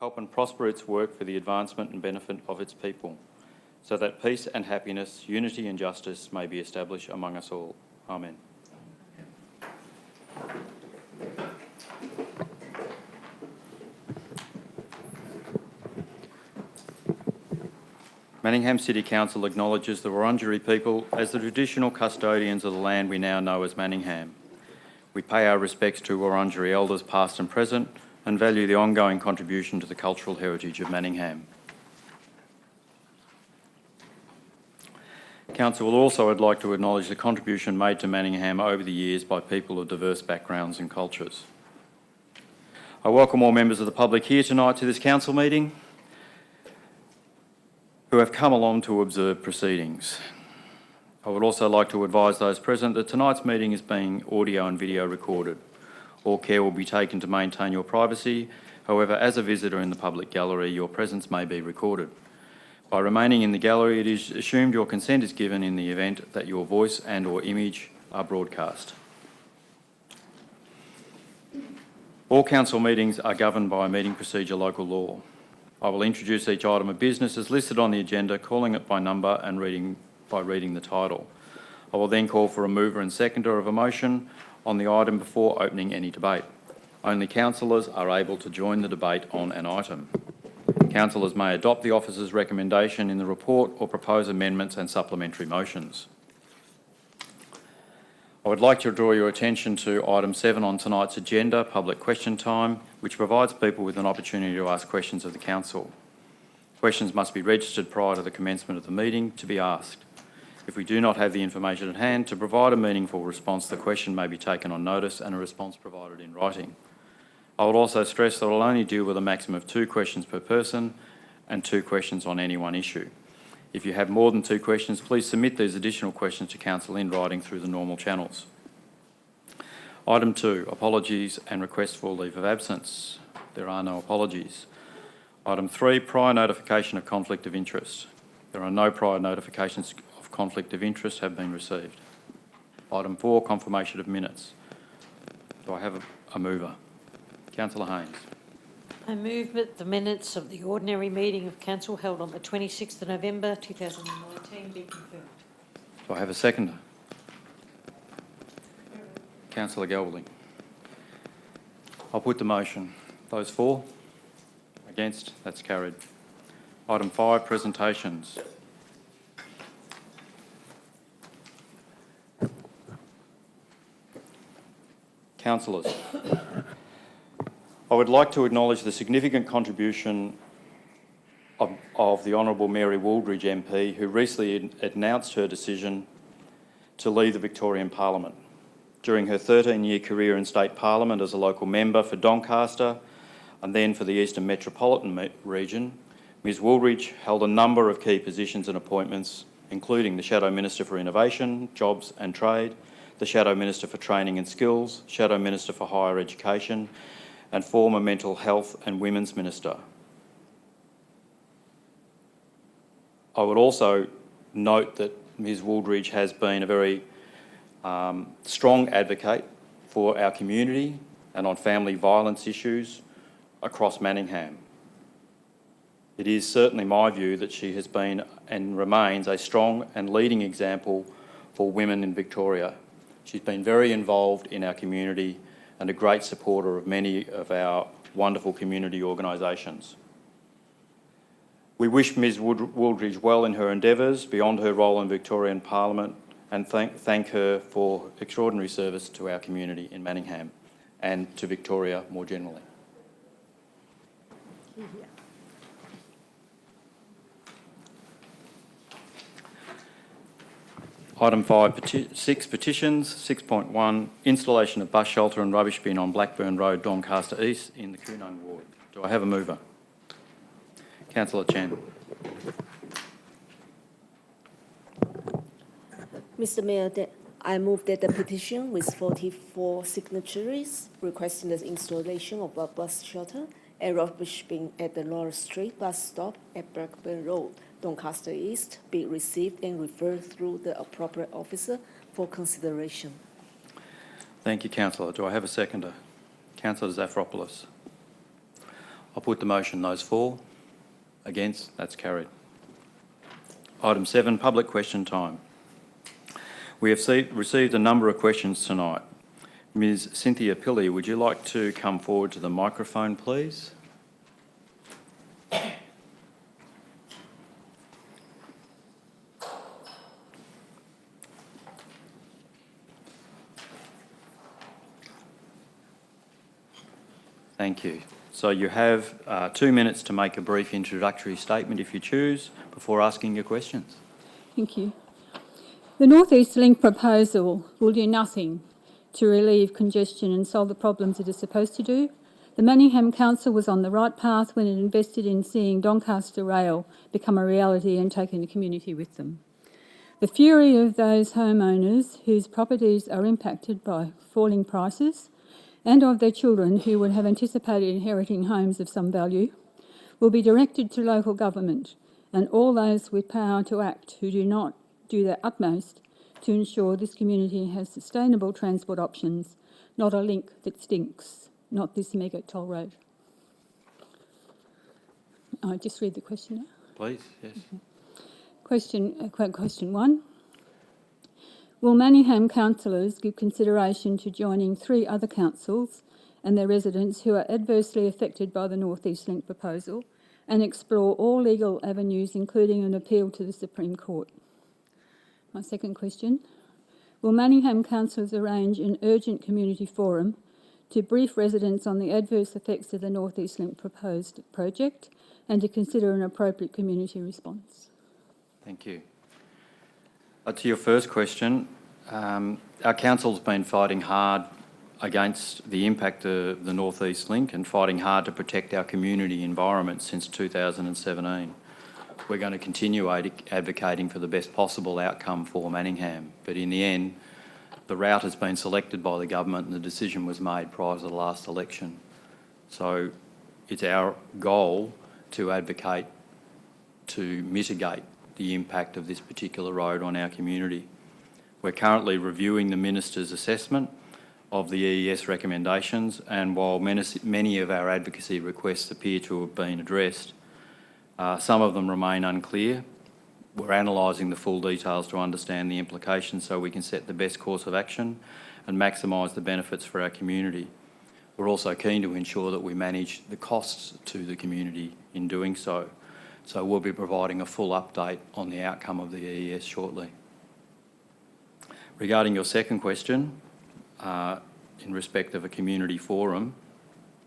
help and prosper its work for the advancement and benefit of its people, so that peace and happiness, unity and justice may be established among us all. Amen. Manningham City Council acknowledges the Wurundjeri people as the traditional custodians of the land we now know as Manningham. We pay our respects to Wurundjeri elders past and present and value the ongoing contribution to the cultural heritage of Manningham. Council will also would like to acknowledge the contribution made to Manningham over the years by people of diverse backgrounds and cultures. I welcome all members of the public here tonight to this council meeting who have come along to observe proceedings. I would also like to advise those present that tonight's meeting is being audio and video recorded. All care will be taken to maintain your privacy. However, as a visitor in the public gallery, your presence may be recorded. By remaining in the gallery, it is assumed your consent is given in the event that your voice and/or image are broadcast. All council meetings are governed by meeting procedure local law. I will introduce each item of business as listed on the agenda, calling it by number and reading the title. I will then call for a mover and seconder of a motion on the item before opening any debate. Only councillors are able to join the debate on an item. Councillors may adopt the officer's recommendation in the report or propose amendments and supplementary motions. I would like to draw your attention to item 7 on tonight's agenda, public question time, which provides people with an opportunity to ask questions of the council. Questions must be registered prior to the commencement of the meeting to be asked. If we do not have the information at hand to provide a meaningful response, the question may be taken on notice and a response provided in writing. I would also stress that I will only deal with a maximum of 2 questions per person and 2 questions on any one issue. If you have more than 2 questions, please submit these additional questions to council in writing through the normal channels. Item 2, apologies and requests for leave of absence. There are no apologies. Item 3, prior notification of conflict of interest. There are no prior notifications of conflict of interest have been received. Item 4, confirmation of minutes. Do I have a mover? Councillor Haynes. I move that the minutes of the ordinary meeting of council held on the 26th of November 2019 be confirmed. Do I have a seconder? Councillor Gelberling. I'll put the motion. Those for? Against? That's carried. Item 5, presentations. Councillors. I would like to acknowledge the significant contribution of the Honourable Mary Wooldridge MP, who recently announced her decision to leave the Victorian Parliament. During her 13-year career in State Parliament as a local member for Doncaster and then for the Eastern Metropolitan Region, Ms Wooldridge held a number of key positions and appointments, including the Shadow Minister for Innovation, Jobs and Trade, the Shadow Minister for Training and Skills, Shadow Minister for Higher Education, and former Mental Health and Women's Minister. I would also note that Ms Wooldridge has been a very strong advocate for our community and on family violence issues across Manningham. It is certainly my view that she has been and remains a strong and leading example for women in Victoria. She's been very involved in our community and a great supporter of many of our wonderful community organisations. We wish Ms Wooldridge well in her endeavours beyond her role in Victorian Parliament and thank her for extraordinary service to our community in Manningham and to Victoria more generally. Item 6, petitions. 6.1, installation of bus shelter and rubbish bin on Blackburn Road, Doncaster East in the Coonung ward. Do I have a mover? Councillor Chan. Mr Mayor, I move that the petition with 44 signatories requesting the installation of a bus shelter and rubbish bin at the Laura Street bus stop at Blackburn Road, Doncaster East, be received and referred through the appropriate officer for consideration. Thank you, Councillor. Do I have a seconder? Councillor Zafiropoulos. I'll put the motion. Those for? Against? That's carried. Item 7, public question time. We have received a number of questions tonight. Ms Cynthia Pilley, would you like to come forward to the microphone, please? Thank you. So you have 2 minutes to make a brief introductory statement if you choose before asking your questions. Thank you. The North East Link proposal will do nothing to relieve congestion and solve the problems it is supposed to do. The Manningham Council was on the right path when it invested in seeing Doncaster Rail become a reality and taking the community with them. The fury of those homeowners whose properties are impacted by falling prices and of their children who would have anticipated inheriting homes of some value will be directed to local government and all those with power to act who do not do their utmost to ensure this community has sustainable transport options, not a link that stinks, not this mega toll road. I just read the question now. Please, yes. Question 1. Will Manningham councillors give consideration to joining 3 other councils and their residents who are adversely affected by the North East Link proposal and explore all legal avenues, including an appeal to the Supreme Court? My second question. Will Manningham councillors arrange an urgent community forum to brief residents on the adverse effects of the North East Link proposed project and to consider an appropriate community response? Thank you. To your first question, our council's been fighting hard against the impact of the North East Link and fighting hard to protect our community environment since 2017. We're going to continue advocating for the best possible outcome for Manningham, but in the end, the route has been selected by the government and the decision was made prior to the last election. So it's our goal to advocate to mitigate the impact of this particular road on our community. We're currently reviewing the Minister's assessment of the EES recommendations, and while many of our advocacy requests appear to have been addressed, some of them remain unclear. We're analysing the full details to understand the implications so we can set the best course of action and maximise the benefits for our community. We're also keen to ensure that we manage the costs to the community in doing so. So we'll be providing a full update on the outcome of the EES shortly. Regarding your second question, in respect of a community forum,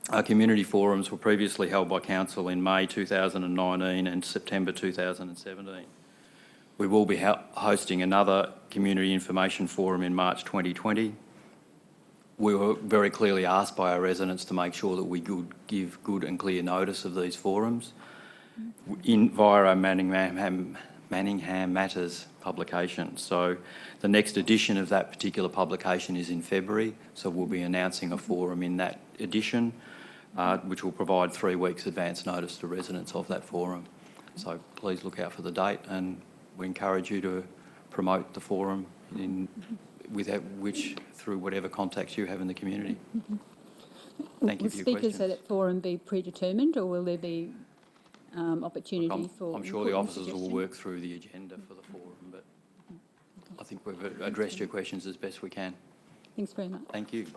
our community forums were previously held by Council in May 2019 and September 2017. We will be hosting another community information forum in March 2020. We were very clearly asked by our residents to make sure that we give good and clear notice of these forums via our Manningham Matters publication. So the next edition of that particular publication is in February, so we'll be announcing a forum in that edition, which will provide 3 weeks advance notice to residents of that forum. So please look out for the date, and we encourage you to promote the forum through whatever contacts you have in the community. Thank you for your question. Will speakers at that forum be predetermined, or will there be opportunity for... I'm sure the officers will work through the agenda for the forum, but I think we've addressed your questions as best we can. Thanks very much. Thank you.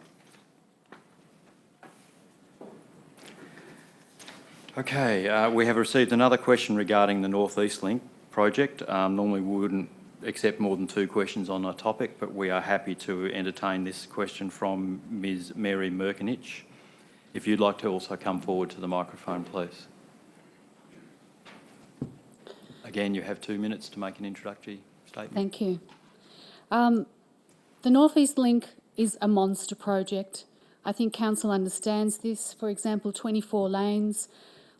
Okay, we have received another question regarding the North East Link project. Normally we wouldn't accept more than 2 questions on a topic, but we are happy to entertain this question from Ms Mary Merkinich. If you'd like to also come forward to the microphone, please. Again, you have 2 minutes to make an introductory statement. Thank you. The North East Link is a monster project. I think Council understands this. For example, 24 lanes,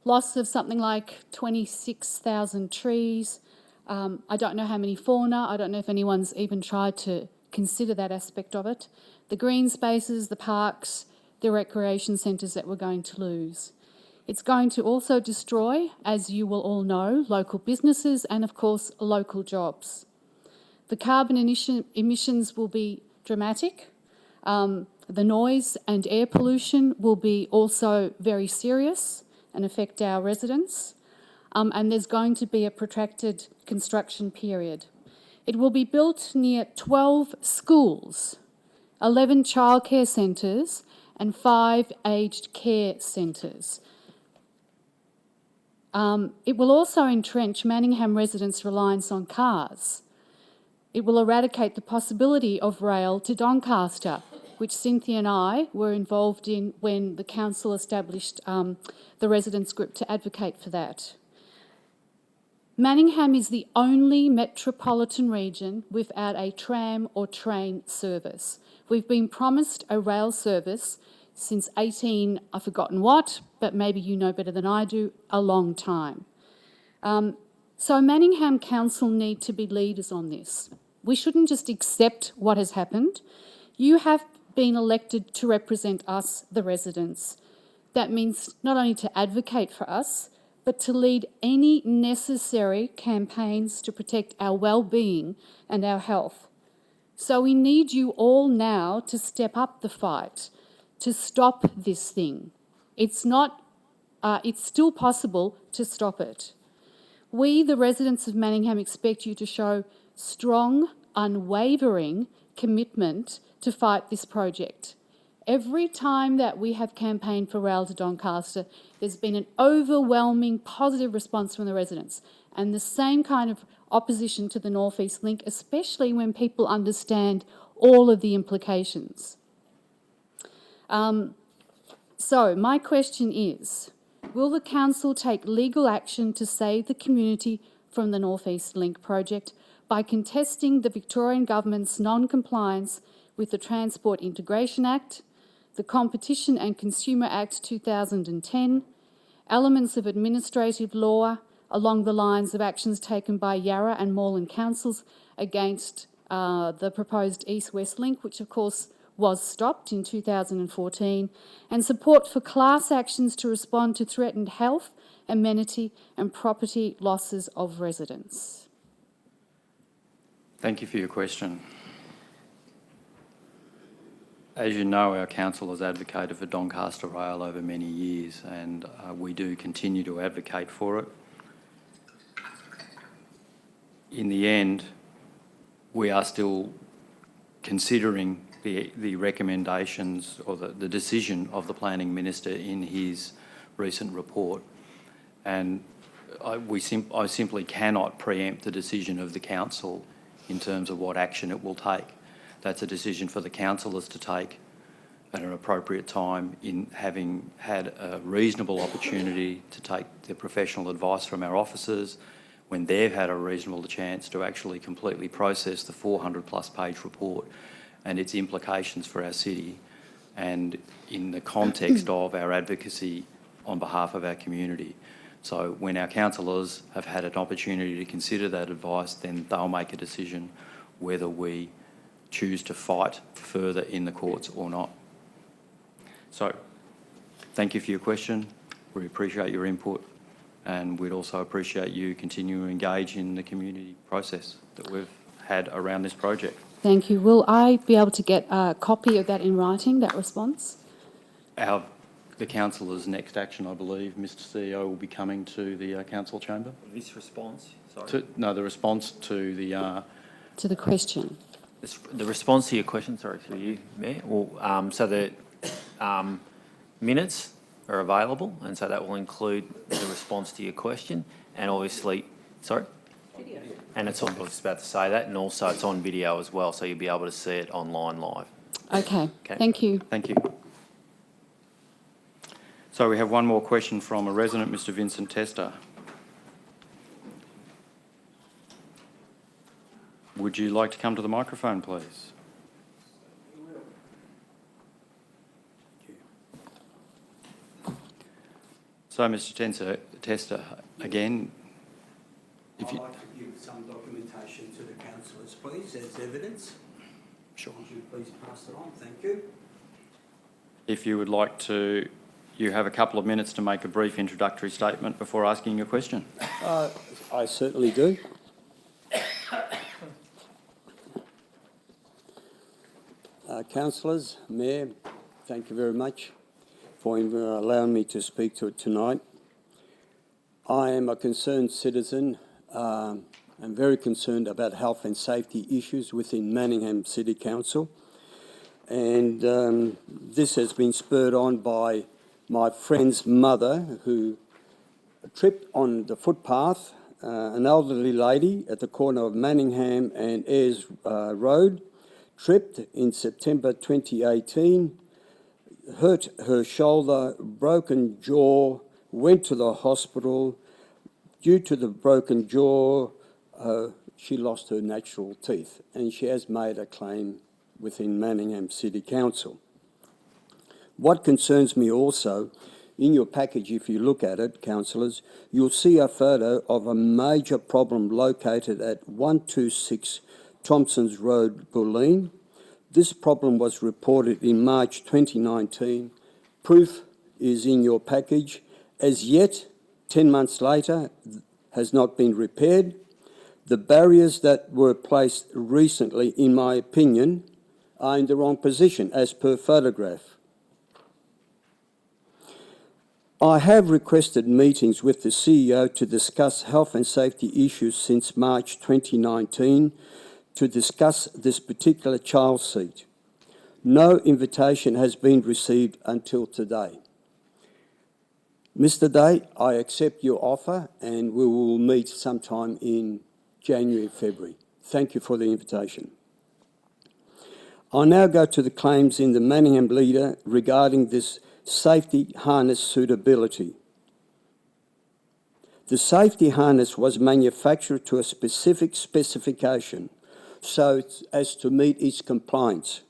loss of something like 26,000 trees. I don't know how many fauna. I don't know if anyone's even tried to consider that aspect of it. The green spaces, the parks, the recreation centres that we're going to lose. It's going to also destroy, as you will all know, local businesses and, of course, local jobs. The carbon emissions will be dramatic. The noise and air pollution will be also very serious, and affect our residents. And there's going to be a protracted construction period. It will be built near 12 schools, 11 childcare centres and 5 aged care centres. It will also entrench Manningham residents' reliance on cars. It will eradicate the possibility of rail to Doncaster, which Cynthia and I were involved in when the council established the residents' group to advocate for that. Manningham is the only metropolitan region without a tram or train service. We've been promised a rail service since I've forgotten what, but maybe you know better than I do, a long time. So Manningham Council need to be leaders on this. We shouldn't just accept what has happened. You have been elected to represent us, the residents. That means not only to advocate for us, but to lead any necessary campaigns to protect our well-being and our health. So we need you all now to step up the fight, to stop this thing. It's still possible to stop it. We, the residents of Manningham, expect you to show strong, unwavering commitment to fight this project. Every time that we have campaigned for rail to Doncaster, there's been an overwhelming positive response from the residents, and the same kind of opposition to the North East Link, especially when people understand all of the implications. So my question is, will the council take legal action to save the community from the North East Link project by contesting the Victorian Government's non-compliance with the Transport Integration Act, the Competition and Consumer Act 2010, elements of administrative law along the lines of actions taken by Yarra and Moreland councils against the proposed East-West Link, which of course was stopped in 2014, and support for class actions to respond to threatened health, amenity and property losses of residents? Thank you for your question. As you know, our council has advocated for Doncaster Rail over many years, and we do continue to advocate for it. In the end, we are still considering the recommendations or the decision of the Planning Minister in his recent report, and I simply cannot preempt the decision of the council in terms of what action it will take. That's a decision for the councillors to take at an appropriate time, in having had a reasonable opportunity to take the professional advice from our officers, when they've had a reasonable chance to actually completely process the 400+ page report and its implications for our city, and in the context of our advocacy on behalf of our community. So when our councillors have had an opportunity to consider that advice, then they'll make a decision whether we choose to fight further in the courts or not. So thank you for your question. We appreciate your input, and we'd also appreciate you continuing to engage in the community process that we've had around this project. Thank you. Will I be able to get a copy of that in writing, that response? The councillor's next action, I believe, Mr CEO, will be coming to the council chamber. This response, sorry. The response to the... To the question. The response to your question, sorry, to you, Mayor. Well, so the minutes are available, and so that will include the response to your question, and obviously, sorry? Video. And it's on, I was about to say that, and also it's on video as well, so you'll be able to see it online live. Okay. Thank you. Thank you. So we have one more question from a resident, Mr. Vincent Tester. Would you like to come to the microphone, please? So, Mr. Tester, again, if you... I'd like to give some documentation to the councillors, please, as evidence. Sure. Would you please pass it on? Thank you. If you would like to, you have a couple of minutes to make a brief introductory statement before asking your question. I certainly do. Councillors, Mayor, thank you very much for allowing me to speak to it tonight. I am a concerned citizen. I'm very concerned about health and safety issues within Manningham City Council. And this has been spurred on by my friend's mother, who tripped on the footpath, an elderly lady at the corner of Manningham and Ayres Road, tripped in September 2018, hurt her shoulder, broken jaw, went to the hospital. Due to the broken jaw, she lost her natural teeth, and she has made a claim within Manningham City Council. What concerns me also, in your package, if you look at it, councillors, you'll see a photo of a major problem located at 126 Thompson's Road, Bulleen. This problem was reported in March 2019. Proof is in your package. As yet, 10 months later, has not been repaired. The barriers that were placed recently, in my opinion, are in the wrong position as per photograph. I have requested meetings with the CEO to discuss health and safety issues since March 2019 to discuss this particular child seat. No invitation has been received until today. Mr. Day, I accept your offer and we will meet sometime in January, February. Thank you for the invitation. I now go to the claims in the Manningham Leader regarding this safety harness suitability. The safety harness was manufactured to a specific specification so as to meet its compliance.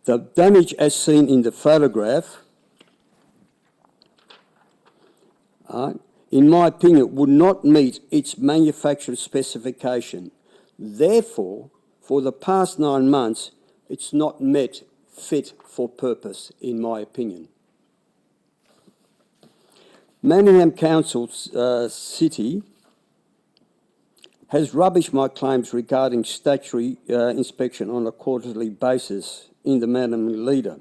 The damage as seen in the photograph, in my opinion, would not meet its manufacturer specification. Therefore, for the past 9 months, it's not met fit for purpose, in my opinion. Manningham Council City has rubbished my claims regarding statutory inspection on a quarterly basis in the Manningham Leader.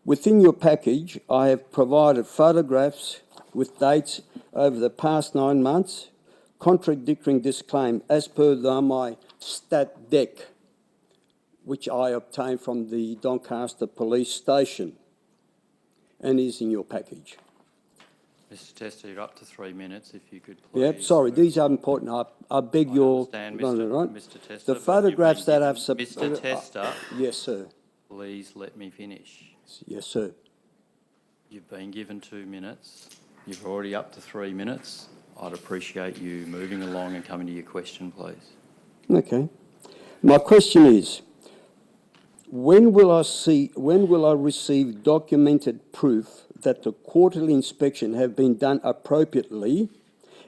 Within your package, I have provided photographs with dates over the past 9 months contradicting this claim as per my stat deck, which I obtained from the Doncaster Police Station and is in your package. Mr Tester, you're up to 3 minutes, if you could please. Yeah, sorry, these are important. I beg your... understand, right? Mr Tester. The photographs that I've... Mr Tester. Yes, sir. Please let me finish. Yes, sir. You've been given 2 minutes. You're already up to 3 minutes. I'd appreciate you moving along and coming to your question, please. Okay. My question is, when will I receive documented proof that the quarterly inspection have been done appropriately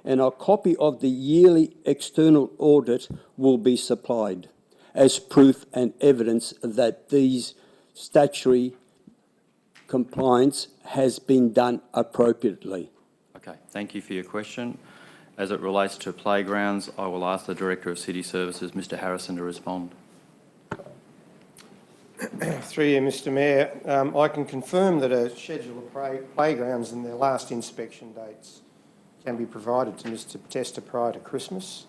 and a copy of the yearly external audit will be supplied as proof and evidence that these statutory compliance has been done appropriately? Okay, thank you for your question. As it relates to playgrounds, I will ask the Director of City Services, Mr Harrison, to respond. Through you, Mr Mayor, I can confirm that a schedule of playgrounds and their last inspection dates can be provided to Mr Tester prior to Christmas.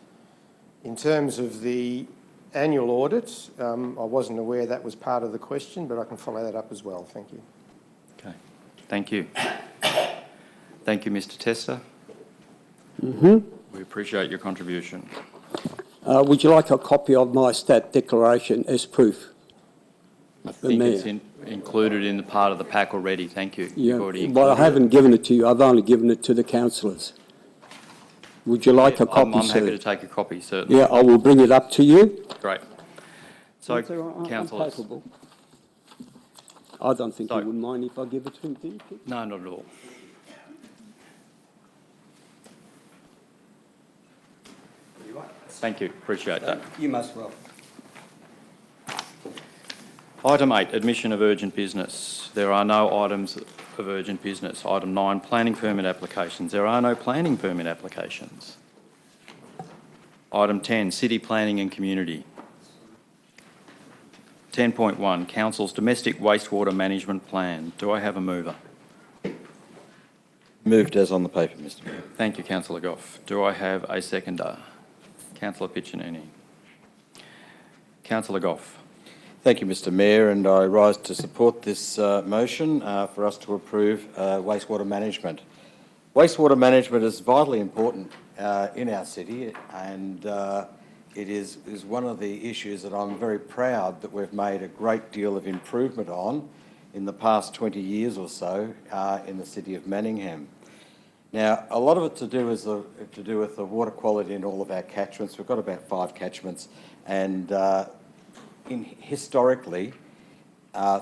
In terms of the annual audits, I wasn't aware that was part of the question, but I can follow that up as well. Thank you. Okay, thank you. Thank you, Mr Tester. We appreciate your contribution. Would you like a copy of my stat declaration as proof? I think it's included in the part of the pack already. Thank you. Yeah, Already but I haven't given it to you. I've only given it to the councillors. Would you like a copy, I'm sir? happy to take a copy, certainly. Yeah, I will bring it up to you. Great. So, I'm councillors. capable. I don't think So- you would mind if I give it to him, do you? No, not at all. Thank you. Appreciate that. You must well. Item 8, admission of urgent business. There are no items of urgent business. Item 9, planning permit applications. There are no planning permit applications. Item 10, city planning and community. 10.1, council's domestic wastewater management plan. Do I have a mover? Moved as on the paper, Mr Mayor. Thank you, councillor Goff. Do I have a seconder? Councillor Piccinini. Councillor Goff. Thank you, Mr Mayor, and I rise to support this motion for us to approve wastewater management. Wastewater management is vitally important in our city, and it is one of the issues that I'm very proud that we've made a great deal of improvement on in the past 20 years or so in the city of Manningham. Now, a lot of it to do with the water quality in all of our catchments. We've got about 5 catchments, and historically,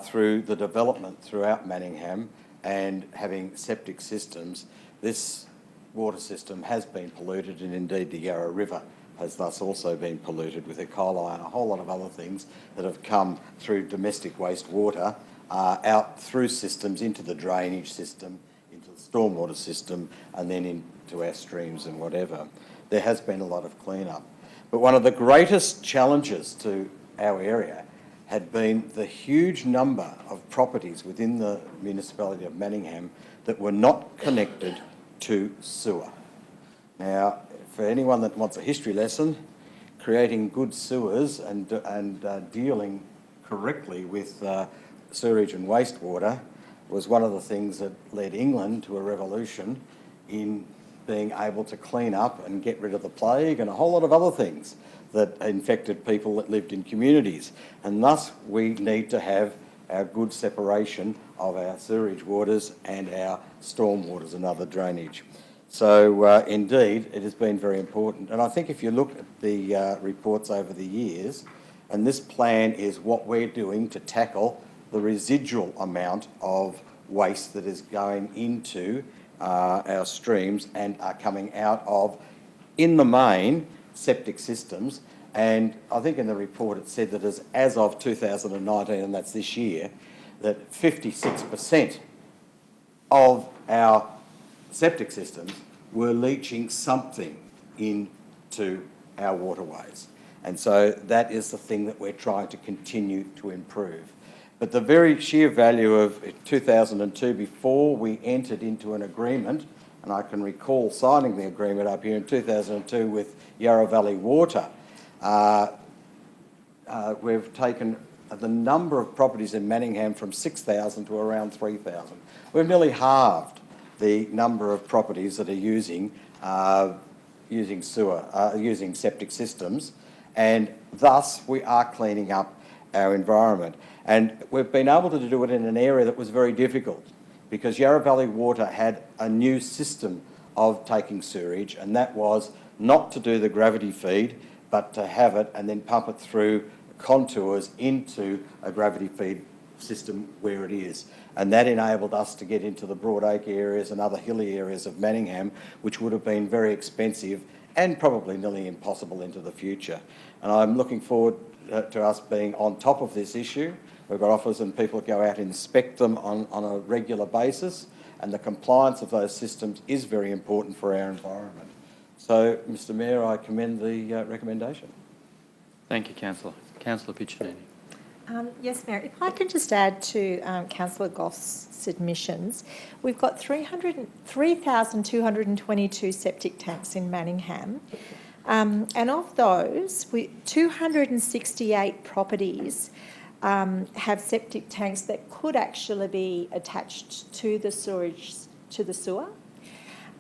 through the development throughout Manningham and having septic systems, this water system has been polluted, and indeed the Yarra River has thus also been polluted with E. coli and a whole lot of other things that have come through domestic wastewater out through systems into the drainage system, into the stormwater system, and then into our streams and whatever. There has been a lot of clean-up. But one of the greatest challenges to our area had been the huge number of properties within the municipality of Manningham that were not connected to sewer. Now, for anyone that wants a history lesson, creating good sewers and dealing correctly with sewerage and wastewater was one of the things that led England to a revolution in being able to clean up and get rid of the plague and a whole lot of other things that infected people that lived in communities. And thus we need to have our good separation of our sewerage waters and our storm waters and other drainage. So indeed, it has been very important. And I think if you look at the reports over the years, and this plan is what we're doing to tackle the residual amount of waste that is going into our streams and are coming out of, in the main, septic systems. And I think in the report it said that as of 2019, and that's this year, that 56% of our septic systems were leaching something into our waterways. And so that is the thing that we're trying to continue to improve. But the very sheer value of 2002, before we entered into an agreement, and I can recall signing the agreement up here in 2002 with Yarra Valley Water, we've taken the number of properties in Manningham from 6,000 to around 3,000. We've nearly halved the number of properties that are using using septic systems, and thus we are cleaning up our environment. And we've been able to do it in an area that was very difficult because Yarra Valley Water had a new system of taking sewerage, and that was not to do the gravity feed, but to have it and then pump it through contours into a gravity feed system where it is. And that enabled us to get into the Broadacre areas and other hilly areas of Manningham, which would have been very expensive and probably nearly impossible into the future. And I'm looking forward to us being on top of this issue. We've got officers and people that go out and inspect them on a regular basis, and the compliance of those systems is very important for our environment. So, Mr Mayor, I commend the recommendation. Thank you, councillor. Councillor Piccinini. Yes, Mayor. If I can just add to Councillor Goff's submissions, we've got 3,222 septic tanks in Manningham, and of those, 268 properties have septic tanks that could actually be attached to the sewage, to the sewer.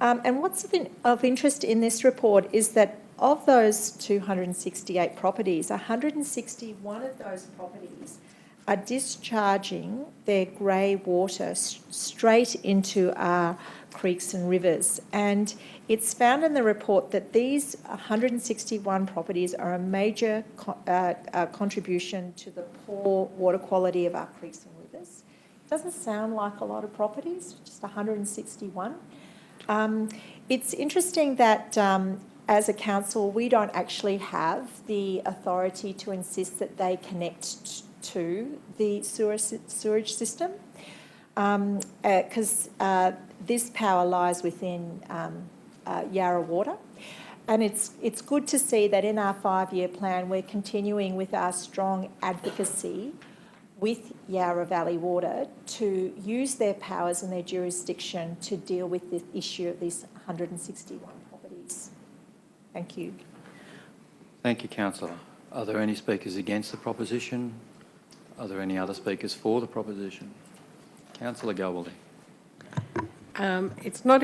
And what's of interest in this report is that of those 268 properties, 161 of those properties are discharging their grey water straight into our creeks and rivers. And it's found in the report that these 161 properties are a major contribution to the poor water quality of our creeks and rivers. It doesn't sound like a lot of properties, just 161. It's interesting that as a council, we don't actually have the authority to insist that they connect to the sewerage system because this power lies within Yarra Water. And it's good to see that in our 5-year plan, we're continuing with our strong advocacy with Yarra Valley Water to use their powers and their jurisdiction to deal with the issue of these 161 properties. Thank you. Thank you, councillor. Are there any speakers against the proposition? Are there any other speakers for the proposition? Councillor Goldie. It's not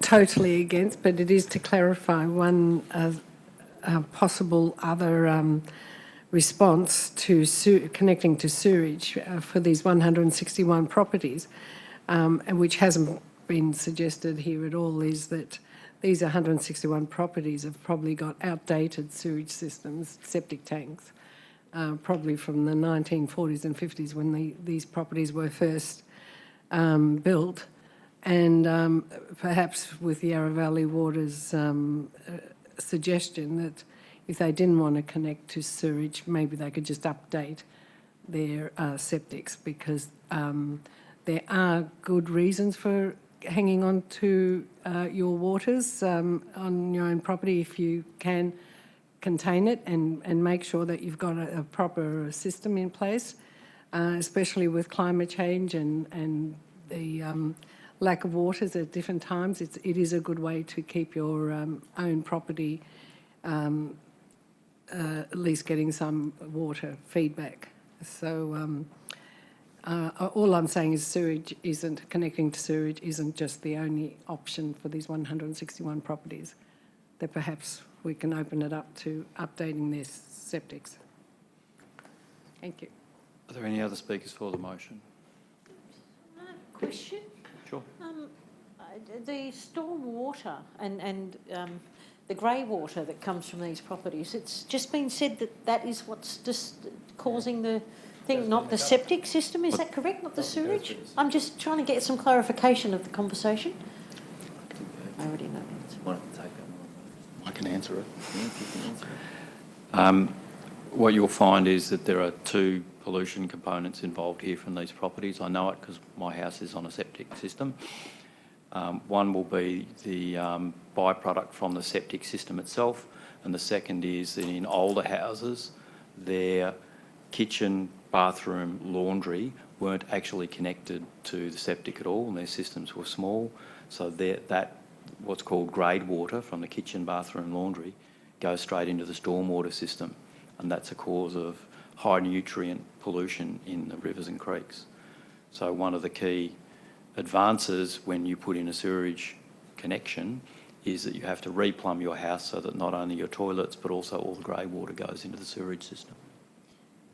totally against, but it is to clarify one possible other response to connecting to sewerage for these 161 properties, and which hasn't been suggested here at all, is that these 161 properties have probably got outdated sewage systems, septic tanks, probably from the 1940s and 50s when these properties were first built. And perhaps with Yarra Valley Water's suggestion that if they didn't want to connect to sewage, maybe they could just update their septics, because there are good reasons for hanging on to your waters on your own property if you can contain it and make sure that you've got a proper system in place, especially with climate change and the lack of waters at different times. It is a good way to keep your own property at least getting some water feedback. So all I'm saying is connecting to sewage isn't just the only option for these 161 properties, that perhaps we can open it up to updating their septics. Thank you. Are there any other speakers for the motion? Question? Sure. The storm water and the grey water that comes from these properties, it's just been said that that is what's just causing the thing, not the septic system. Is that correct? Not the sewage? I'm just trying to get some clarification of the conversation. I already know the answer. I can answer it. What you'll find is that there are two pollution components involved here from these properties. I know it because my house is on a septic system. One will be the byproduct from the septic system itself, and the second is that in older houses, their kitchen, bathroom, laundry weren't actually connected to the septic at all, and their systems were small. So that what's called grade water from the kitchen, bathroom, laundry goes straight into the stormwater system, and that's a cause of high nutrient pollution in the rivers and creeks. So one of the key advances when you put in a sewerage connection is that you have to replumb your house so that not only your toilets but also all the grey water goes into the sewerage system.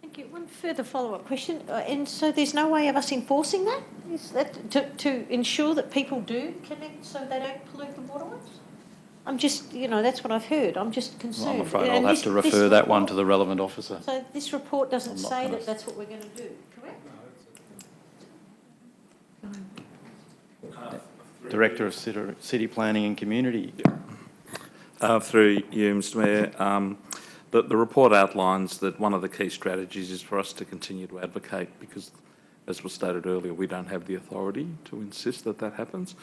Thank you. One further follow-up question. And so there's no way of us enforcing that? Is that to ensure that people do connect so they don't pollute the waterways? I'm just, that's what I've heard. I'm just concerned. Well, I'm afraid I'll have to refer that one to the relevant officer. So this report doesn't say that that's what we're going to do, correct? Director of City Planning and Community. Through you, Mr Mayor. The report outlines that one of the key strategies is for us to continue to advocate, because, as was stated earlier, we don't have the authority to insist that that happens.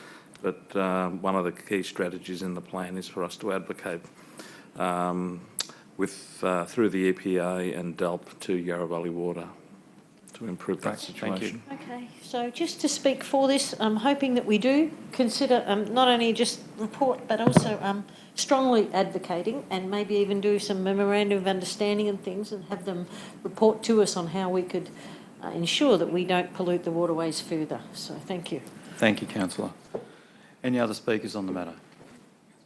But one of the key strategies in the plan is for us to advocate through the EPA and DELP to Yarra Valley Water to improve that situation. Thank you. Okay, so just to speak for this, I'm hoping that we do consider not only just report but also strongly advocating, and maybe even do some memorandum of understanding and things and have them report to us on how we could ensure that we don't pollute the waterways further. So thank you. Thank you, councillor. Any other speakers on the matter?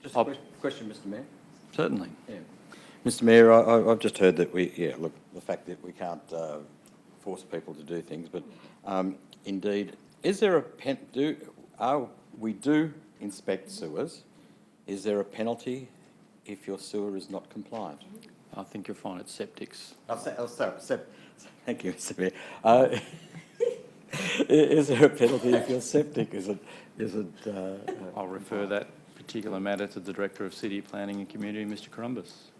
Just a question, Mr Mayor. Certainly. Yeah. Mr Mayor, I've just heard that the fact that we can't force people to do things, but indeed, is there we do inspect sewers. Is there a penalty if your sewer is not compliant? I think you'll find it's septics. Thank you, Mr Mayor. Is there a penalty if your septic isn't? I'll refer that particular matter to the Director of City Planning and Community, Mr Columbus.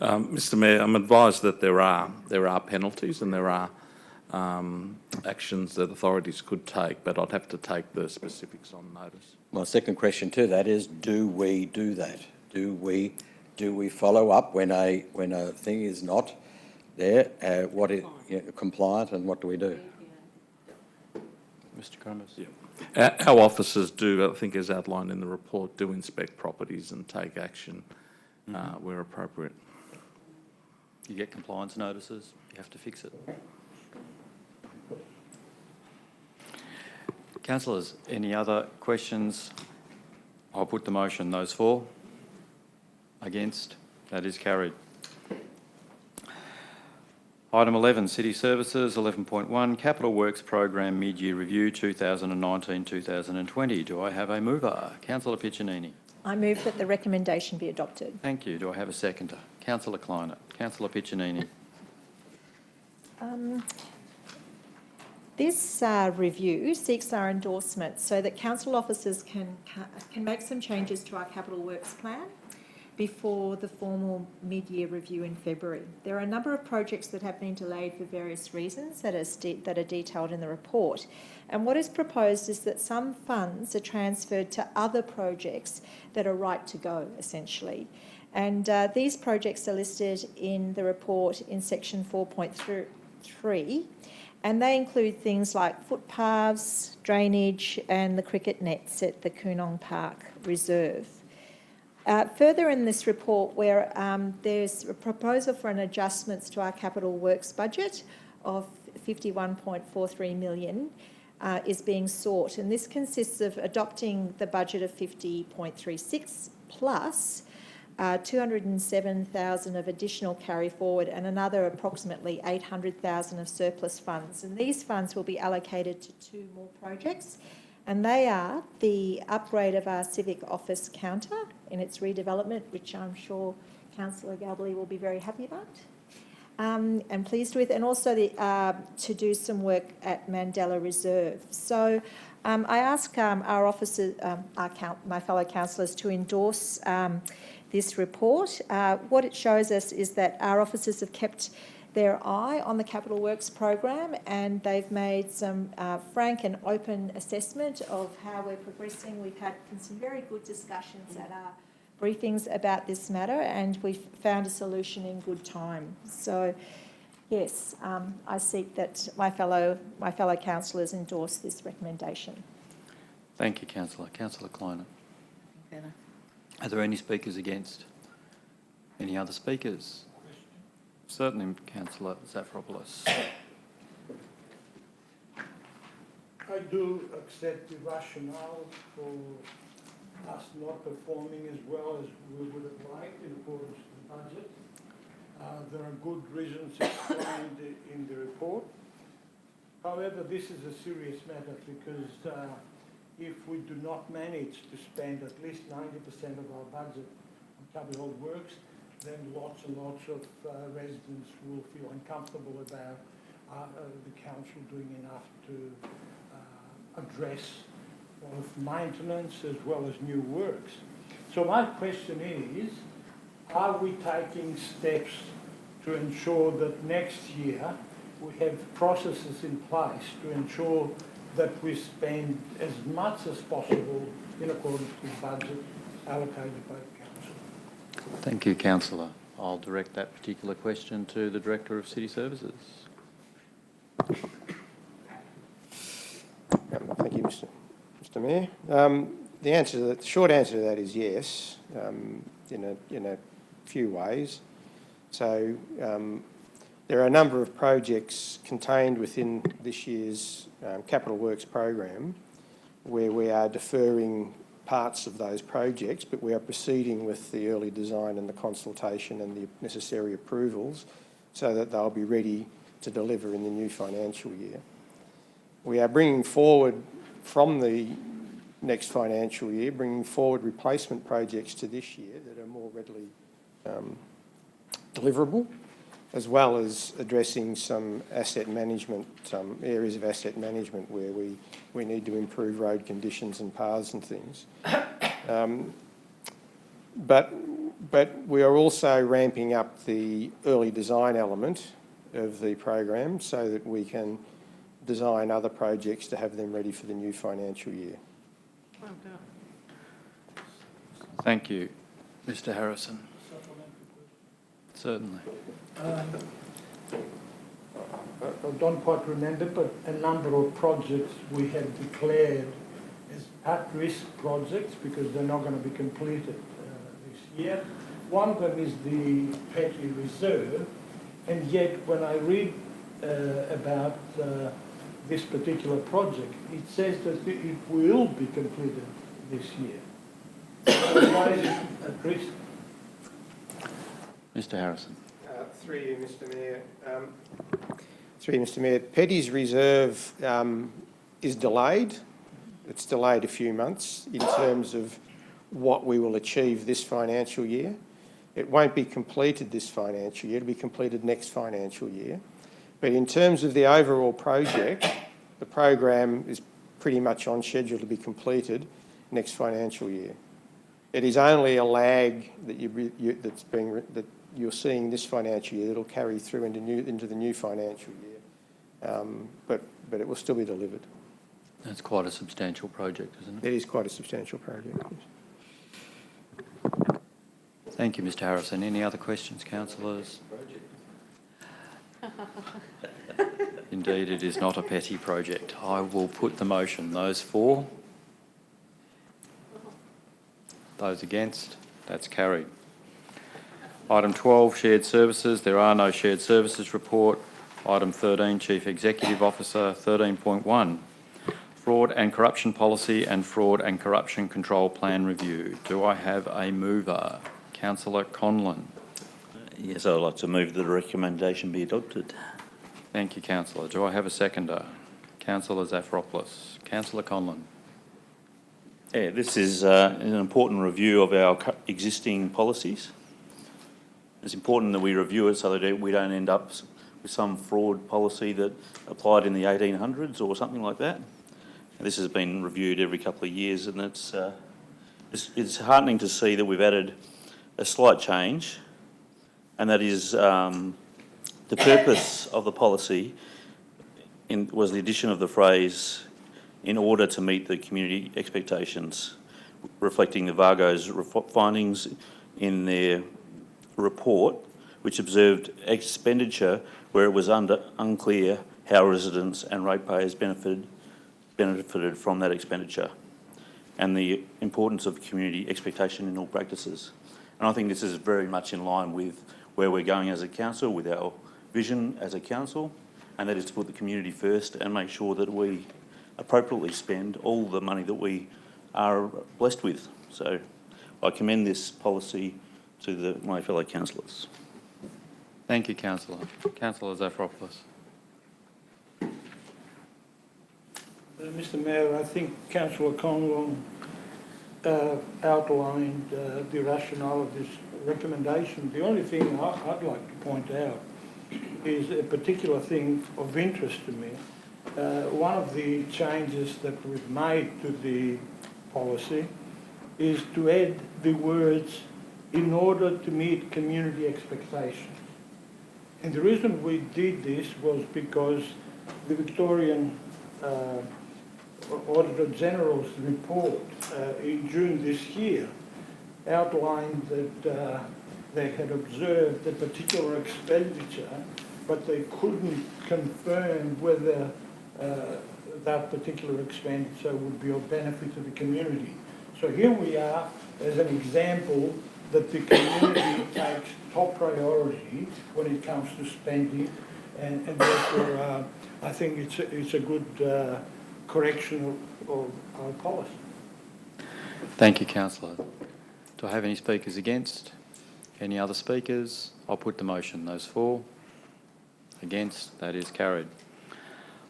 Mr Mayor, I'm advised that there are penalties and there are actions that authorities could take, but I'd have to take the specifics on notice. My second question to that is: do we do that? Do we follow up when a thing is not there? What is compliant, and what do we do? Mr Crummers? Yeah. Our officers do, I think as outlined in the report, do inspect properties and take action where appropriate. You get compliance notices, you have to fix it. Councillors, any other questions? I'll put the motion. Those for? Against? That is carried. Item 11, City Services. 11.1, Capital Works Program Mid-Year Review 2019-2020. Do I have a mover? Councillor Piccinini. I move that the recommendation be adopted. Thank you. Do I have a seconder? Councillor Kleiner. Councillor Piccinini. This review seeks our endorsement so that council officers can make some changes to our capital works plan before the formal mid-year review in February. There are a number of projects that have been delayed for various reasons that are detailed in the report. And what is proposed is that some funds are transferred to other projects that are right to go, essentially. And these projects are listed in the report in section 4.3, and they include things like footpaths, drainage, and the cricket nets at the Coonong Park Reserve. Further in this report, where there's a proposal for an adjustments to our capital works budget of 51.43 million is being sought, and this consists of adopting the budget of 50.36 plus 207,000 of additional carry forward and another approximately 800,000 of surplus funds. And these funds will be allocated to two more projects, and they are the upgrade of our civic office counter in its redevelopment, which I'm sure Councillor Galbally will be very happy about and pleased with, and also to do some work at Mandela Reserve. So I ask our officers, my fellow councillors, to endorse this report. What it shows us is that our officers have kept their eye on the Capital Works program, and they've made some frank and open assessment of how we're progressing. We've had some very good discussions at our briefings about this matter, and we've found a solution in good time. So, yes, I seek that my fellow councillors endorse this recommendation. Thank you, Councillor. Councillor Kleiner. Are there any speakers against? Any other speakers? Certainly, Councillor Zafiropoulos. I do accept the rationale for us not performing as well as we would have liked in accordance to the budget. There are good reasons explained in the report. However, this is a serious matter because if we do not manage to spend at least 90% of our budget on capital works, then lots and lots of residents will feel uncomfortable about the council doing enough to address both maintenance as well as new works. So my question is, are we taking steps to ensure that next year we have processes in place to ensure that we spend as much as possible in accordance with the budget allocated by the council? Thank you, Councillor. I'll direct that particular question to the Director of City Services. Thank you, Mr Mayor. The short answer to that is yes, in a few ways. So there are a number of projects contained within this year's Capital Works program where we are deferring parts of those projects, but we are proceeding with the early design and the consultation and the necessary approvals so that they'll be ready to deliver in the new financial year. We are bringing forward from the next financial year, bringing forward replacement projects to this year that are more readily deliverable, as well as addressing some asset management, some areas of asset management where we need to improve road conditions and paths and things. But we are also ramping up the early design element of the program so that we can design other projects to have them ready for the new financial year. Well done. Thank you. Mr Harrison. Certainly. I don't quite remember, but a number of projects we have declared as at-risk projects because they're not going to be completed this year. One of them is the Petty Reserve, and yet when I read about this particular project, it says that it will be completed this year. So why is it at risk? Mr Harrison. Through you, Mr Mayor. Through you, Mr Mayor. Petty's Reserve is delayed. It's delayed a few months in terms of what we will achieve this financial year. It won't be completed this financial year. It'll be completed next financial year. But in terms of the overall project, the program is pretty much on schedule to be completed next financial year. It is only a lag that that you're seeing this financial year that'll carry through into the new financial year, but it will still be delivered. That's quite a substantial project, isn't it? It is quite a substantial project. Thank you, Mr Harrison. Any other questions, councillors? Indeed, it is not a petty project. I will put the motion. Those for? Those against? That's carried. Item 12, shared services. There are no shared services report. Item 13, Chief Executive Officer. 13.1, fraud and corruption policy and fraud and corruption control plan review. Do I have a mover? Councillor Conlon. Yes, I'd like to move that the recommendation be adopted. Thank you, Councillor. Do I have a seconder? Councillor Zafiropoulos. Councillor Conlon. Yeah, this is an important review of our existing policies. It's important that we review it so that we don't end up with some fraud policy that applied in the 1800s or something like that. This has been reviewed every couple of years, and it's heartening to see that we've added a slight change, and that is the purpose of the policy was the addition of the phrase "in order to meet the community expectations," reflecting the VAGO's findings in their report, which observed expenditure where it was unclear how residents and ratepayers benefited from that expenditure, and the importance of community expectation in all practices. And I think this is very much in line with where we're going as a council, with our vision as a council, and that is to put the community first and make sure that we appropriately spend all the money that we are blessed with. So I commend this policy to my fellow councillors. Thank you, Councillor. Councillor Zafiropoulos. Mr Mayor, I think Councillor Conlon outlined the rationale of this recommendation. The only thing I'd like to point out is a particular thing of interest to me. One of the changes that we've made to the policy is to add the words "in order to meet community expectations." And the reason we did this was because the Victorian Auditor General's report in June this year outlined that they had observed a particular expenditure, but they couldn't confirm whether that particular expenditure would be of benefit to the community. So here we are as an example that the community takes top priority when it comes to spending, and therefore I think it's a good correction of our policy. Thank you, Councillor. Do I have any speakers against? Any other speakers? I'll put the motion. Those for? Against? That is carried.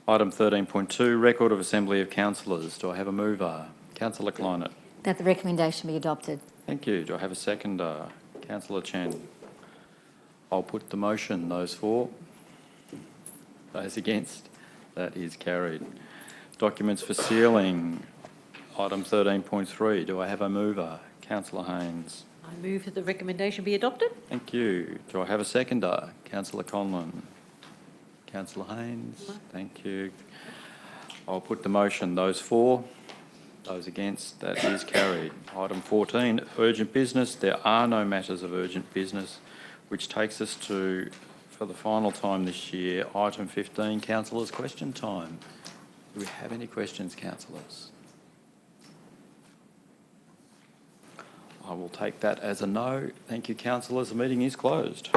Item 13.2, record of assembly of councillors. Do I have a mover? Councillor Kleinert. That the recommendation be adopted. Thank you. Do I have a seconder? Councillor Chen. I'll put the motion. Those for? Those against? That is carried. Documents for sealing. Item 13.3. Do I have a mover? Councillor Haynes. I move that the recommendation be adopted. Thank you. Do I have a seconder? Councillor Conlon. Councillor Haynes. Thank you. I'll put the motion. Those for? Those against? That is carried. Item 14, urgent business. There are no matters of urgent business, which takes us to for the final time this year, item 15, councillors' question time. Do we have any questions, councillors? I will take that as a no. Thank you, councillors. The meeting is closed.